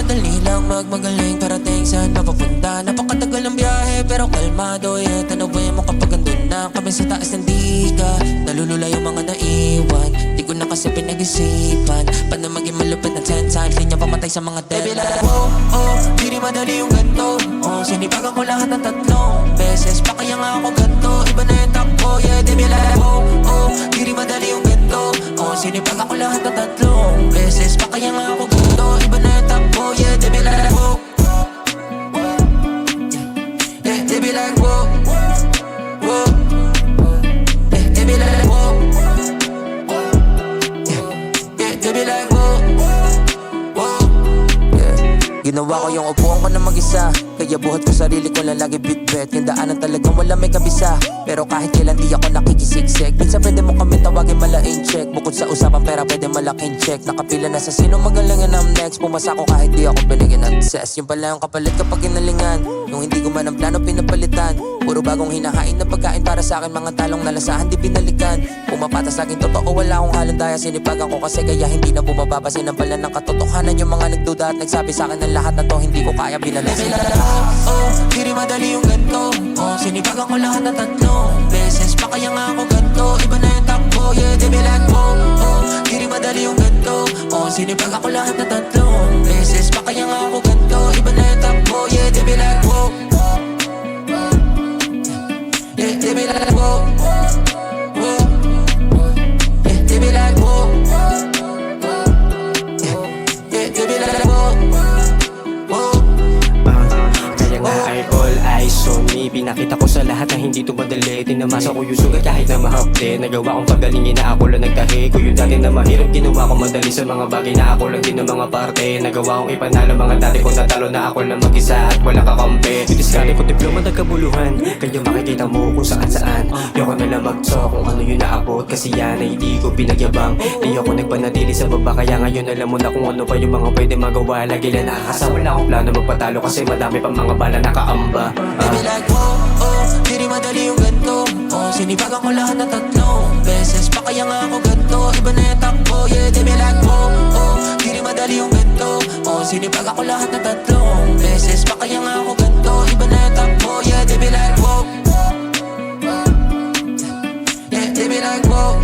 madali lang magmagaling parating saan mapapunta. Napakatagal ng biyahe pero kalmado, yeah. Tanawin mo kapag andun na kami sa taas ng diga. Nalulula yung mga naiwan, di ko na kasi pinag-isipan. Paano maging malupit na 10 times, di niya pamatay sa mga deadline. Oh, oh, di rin madali yung ganto. Oh, sinipagan ko lahat ng 3 beses, pa kaya nga ako ganto. Iba na yung takbo, yeah, di be like. Oh, oh, di rin madali yung ganto. Oh, sinipagan ko lahat ng 3 beses, pa kaya nga ako ganto. Iba na yung takbo, yeah, di be like. Oh, yeah, di be like. Whoa, whoa, yeah, di be like. Whoa, yeah, di be like. Whoa, whoa, yeah. Ginawa ko yung upuan ko na mag-isa, kaya buhat ko sarili ko lang lagi bitbit. Yung daanan talagang wala may kabisa, pero kahit kailan di ako nakikisiksik. Minsan pwede mo kami tawagin malaking check. Bukod sa usapang pera pwede malaking check. Nakapila na sa sino magalangan ang next. Pumasa ko kahit di ako binigyan ng access. Yung pala yung kapalit kapag ginalingan, yung hindi guman ang plano pinapalitan. Puro bagong hinahain na pagkain para sa akin. Mga talong nalasahan di binalikan. Pumapatas laging totoo, wala akong halong daya. Sinipagan ko kasi kaya hindi na bumababa. Sinampalan ng katotohanan yung mga nagduda at nagsabi sa akin ng lahat na to hindi ko kaya binalasin. Oh, di rin madali yung ganto. Oh, sinipagan ko lahat ng 3 beses, pa kaya nga ako ganto. Iba na yung takbo, yeah, di be like. Oh, oh, di rin madali yung ganto. Oh, sinipagan ko lahat ng 3 beses, pa kaya nga ako ganto. Iba na yung takbo, yeah, di be like. Oh, yeah, di be like. Oh, oh, yeah, di be like. Oh, yeah, di be like. Oh, kaya nga ay all eyes on me. Pinakita ko sa lahat na hindi to madali. Tinamasa ko yung sugat kahit na mahapde. Nagawa kong pagalingin na ako lang nagtahi ko yung dati na mahirap. Ginawa ko madali sa mga bagay na ako lang din ng mga parte. Nagawa kong ipanalo mga dati ko natalo na ako lang mag-isa at walang kakampi. Piniskali ko diploma nagkabuluhan, kaya makikita mo kung saan saan. Yoko na lang mag-talk kung ano yung naabot, kasi yan ay hindi ko pinagyabang. Di ako nagpanatili sa baba, kaya ngayon alam mo na kung ano pa yung mga pwede magawa. Lagi lang nakakasa, wala akong plano magpatalo kasi madami pang mga bala nakaamba. Baby like, oh, oh, di rin madali yung ganto. Oh, sinipagan ko lahat ng 3 beses, pa kaya nga ako ganto. Iba na yung takbo, yeah, di be like. Oh, oh, di rin madali yung ganto. Oh, sinipagan ko lahat ng 3 beses, pa kaya nga ako ganto. Iba na yung takbo, yeah, di be like. Oh, yeah, di be like. Oh,